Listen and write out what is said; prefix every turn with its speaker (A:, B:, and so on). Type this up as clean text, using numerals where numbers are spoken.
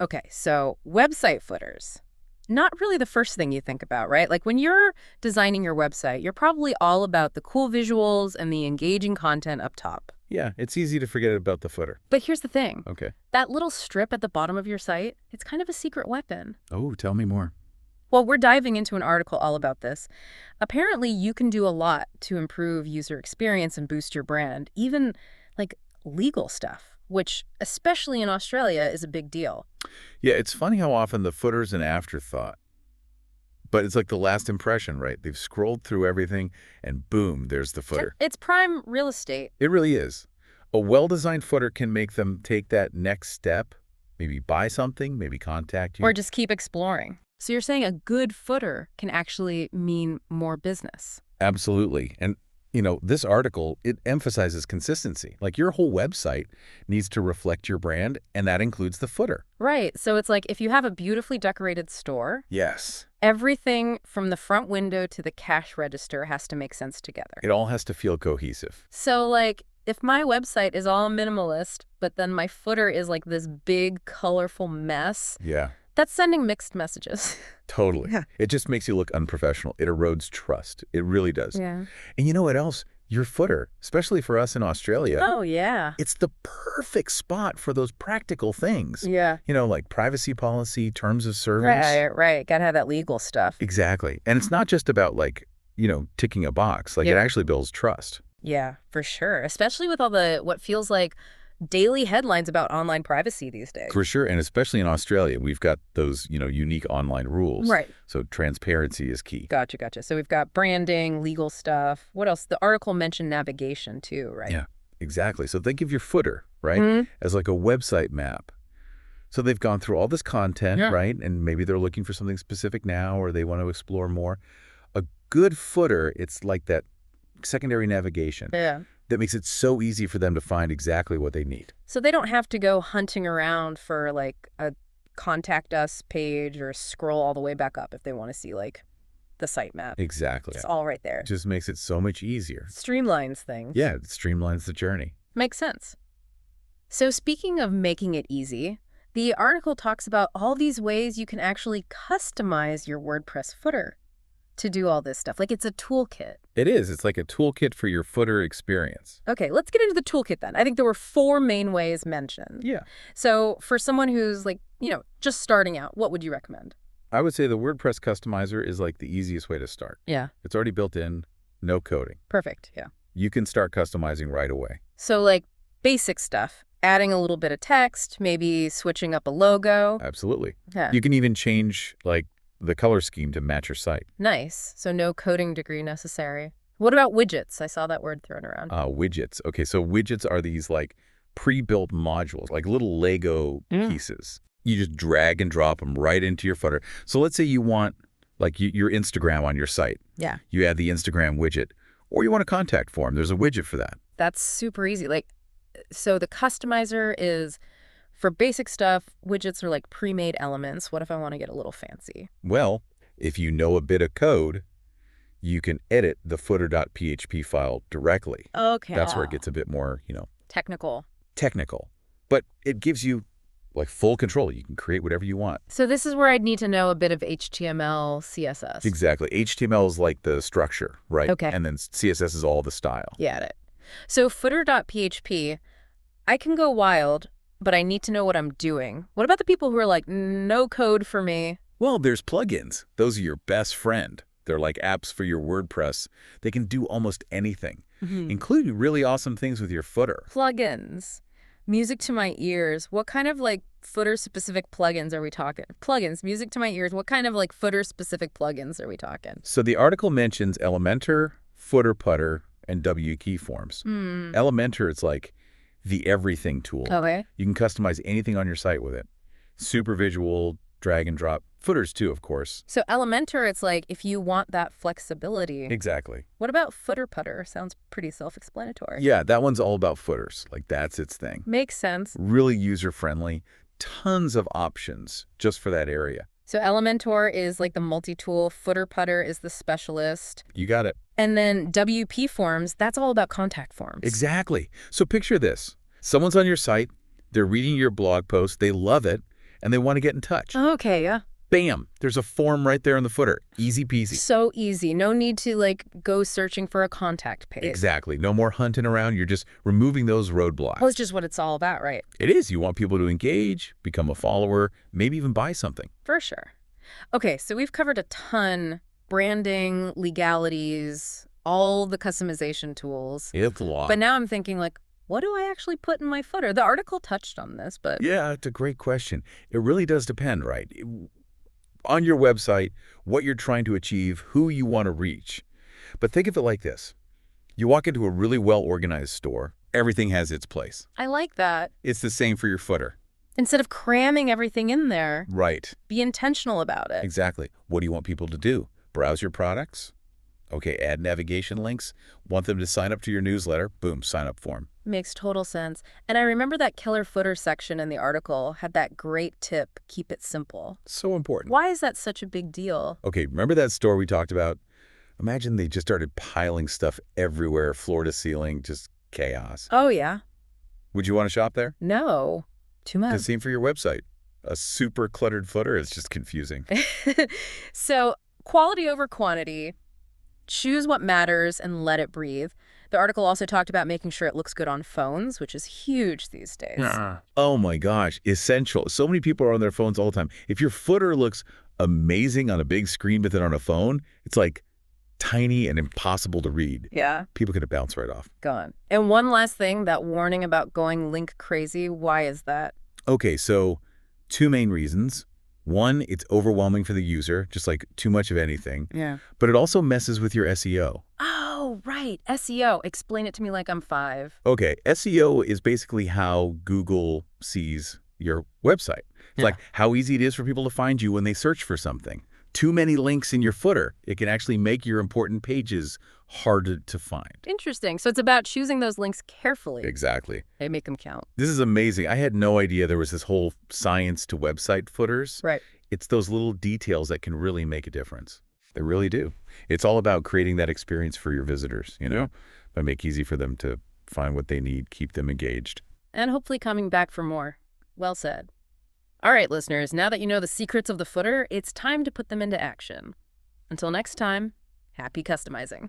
A: Okay, so website footers. Not really the first thing you think about, right? Like when you're designing your website, you're probably all about the cool visuals and the engaging content up top.
B: Yeah, it's easy to forget about the footer.
A: But here's the thing.
B: Okay.
A: That little strip at the bottom of your site, it's kind of a secret weapon.
B: Oh, tell me more.
A: Well, we're diving into an article all about this. Apparently, you can do a lot to improve user experience and boost your brand, even like legal stuff, which, especially in Australia, is a big deal.
B: Yeah, it's funny how often the footer's an afterthought. But it's like the last impression, right? They've scrolled through everything, and boom, there's the footer.
A: It's prime real estate.
B: It really is. A well-designed footer can make them take that next step, maybe buy something, maybe contact you.
A: Or just keep exploring. So you're saying a good footer can actually mean more business.
B: Absolutely. And, this article, it emphasizes consistency. Like your whole website needs to reflect your brand, and that includes the footer.
A: Right. So it's like if you have a beautifully decorated store,
B: Yes.
A: everything from the front window to the cash register has to make sense together.
B: It all has to feel cohesive.
A: So like if my website is all minimalist, but then my footer is like this big, colorful mess,
B: Yeah,
A: that's sending mixed messages.
B: totally.
A: Yeah.
B: It just makes you look unprofessional. It erodes trust. It really does.
A: Yeah.
B: And you know what else? Your footer, especially for us in Australia,
A: Oh, yeah.
B: it's the perfect spot for those practical things.
A: Yeah.
B: Like privacy policy, terms of service.
A: Right. Gotta have that legal stuff.
B: Exactly. And it's not just about ticking a box. Like it
A: Yep.
B: actually builds trust.
A: Yeah, for sure. Especially with all the what feels like daily headlines about online privacy these days.
B: For sure. And especially in Australia, we've got those, unique online rules.
A: Right.
B: So transparency is key.
A: Gotcha. So we've got branding, legal stuff. What else? The article mentioned navigation too, right?
B: Yeah, exactly. So think of your footer, right,
A: Mhm.
B: as like a website map. So they've gone through all this content,
A: Yeah.
B: right? And maybe they're looking for something specific now or they want to explore more. A good footer, it's like that secondary navigation
A: Yeah.
B: that makes it so easy for them to find exactly what they need.
A: So they don't have to go hunting around for like a contact us page or scroll all the way back up if they want to see like the site map.
B: Exactly.
A: It's all right there.
B: It just makes it so much easier.
A: Streamlines things.
B: Yeah, it streamlines the journey.
A: Makes sense. So speaking of making it easy, the article talks about all these ways you can actually customize your WordPress footer to do all this stuff. Like it's a toolkit.
B: It is. It's like a toolkit for your footer experience.
A: Okay, let's get into the toolkit then. I think there were 4 main ways mentioned.
B: Yeah.
A: So for someone who's like, just starting out, what would you recommend?
B: I would say the WordPress customizer is like the easiest way to start.
A: Yeah.
B: It's already built in, no coding.
A: Perfect. Yeah.
B: You can start customizing right away.
A: So like basic stuff, adding a little bit of text, maybe switching up a logo.
B: Absolutely.
A: Yeah.
B: You can even change the color scheme to match your site.
A: Nice. So no coding degree necessary. What about widgets? I saw that word thrown around.
B: Widgets. Okay, so widgets are these pre-built modules, like little Lego pieces. You just drag and drop them right into your footer. So let's say you want your Instagram on your site.
A: Yeah.
B: You add the Instagram widget, or you want a contact form. There's a widget for that.
A: That's super easy. So the customizer is for basic stuff. Widgets are like pre-made elements. What if I want to get a little fancy?
B: Well, if you know a bit of code, you can edit the footer.php file directly.
A: Okay.
B: That's where it gets a bit more,
A: Technical.
B: technical. But it gives you full control. You can create whatever you want.
A: So this is where I'd need to know a bit of HTML, CSS.
B: Exactly. HTML is like the structure, right?
A: Okay.
B: And then CSS is all the style.
A: Got it. So footer.php, I can go wild, but I need to know what I'm doing. What about the people who are like, no code for me?
B: Well, there's plugins. Those are your best friend. They're like apps for your WordPress. They can do almost anything, including really awesome things with your footer.
A: Plugins. Music to my ears. What kind of footer-specific plugins are we talking? Plugins, music to my ears. What kind of footer-specific plugins are we talking?
B: So the article mentions Elementor, Footer Putter, and W Keyforms. Elementor, it's like the everything tool.
A: Okay.
B: You can customize anything on your site with it. Super visual, drag and drop. Footers too, of course.
A: So Elementor, it's like if you want that flexibility.
B: Exactly.
A: What about Footer Putter? Sounds pretty self-explanatory.
B: Yeah, that one's all about footers. That's its thing.
A: Makes sense.
B: Really user-friendly. Tons of options just for that area.
A: So Elementor is like the multi-tool. Footer Putter is the specialist.
B: You got it.
A: And then WP Forms, that's all about contact forms.
B: Exactly. So picture this. Someone's on your site. They're reading your blog post. They love it. and they want to get in touch.
A: Okay, yeah.
B: Bam! There's a form right there in the footer. Easy peasy.
A: So easy. No need to, like, go searching for a contact page.
B: Exactly. No more hunting around. You're just removing those roadblocks.
A: Well, it's just what it's all about, right?
B: It is. You want people to engage, become a follower, maybe even buy something.
A: For sure. Okay, so we've covered a ton. Branding, legalities, all the customization tools.
B: It's a lot.
A: But now I'm thinking, like, what do I actually put in my footer? The article touched on this, but...
B: Yeah, it's a great question. It really does depend, right? On your website, what you're trying to achieve, who you want to reach. But think of it like this. You walk into a really well-organized store, everything has its place.
A: I like that.
B: It's the same for your footer.
A: Instead of cramming everything in there,
B: Right.
A: be intentional about it.
B: Exactly. What do you want people to do? Browse your products? Okay, add navigation links. Want them to sign up to your newsletter? Boom, sign up form.
A: Makes total sense. And I remember that killer footer section in the article had that great tip, keep it simple.
B: So important.
A: Why is that such a big deal?
B: Okay, remember that store we talked about? Imagine they just started piling stuff everywhere, floor to ceiling, just chaos.
A: Oh, yeah.
B: Would you want to shop there?
A: No. Too much.
B: The same for your website. A super cluttered footer is just confusing.
A: So, quality over quantity. Choose what matters and let it breathe. The article also talked about making sure it looks good on phones, which is huge these days.
B: Oh my gosh, essential. So many people are on their phones all the time. If your footer looks amazing on a big screen, but then on a phone, it's like tiny and impossible to read.
A: Yeah,
B: People could bounce right off.
A: gone. And one last thing, that warning about going link crazy, why is that?
B: Okay, so two main reasons. One, it's overwhelming for the user, just like too much of anything.
A: Yeah.
B: But it also messes with your SEO.
A: Oh, right. SEO. Explain it to me like I'm 5.
B: Okay, SEO is basically how Google sees your website. It's like how easy it is for people to find you when they search for something. Too many links in your footer, it can actually make your important pages harder to find.
A: Interesting. So it's about choosing those links carefully.
B: Exactly.
A: They make them count.
B: This is amazing. I had no idea there was this whole science to website footers.
A: Right.
B: It's those little details that can really make a difference. They really do. It's all about creating that experience for your visitors, but make it easy for them to find what they need, keep them engaged.
A: And hopefully coming back for more. Well said. All right, listeners, now that you know the secrets of the footer, it's time to put them into action. Until next time, happy customizing.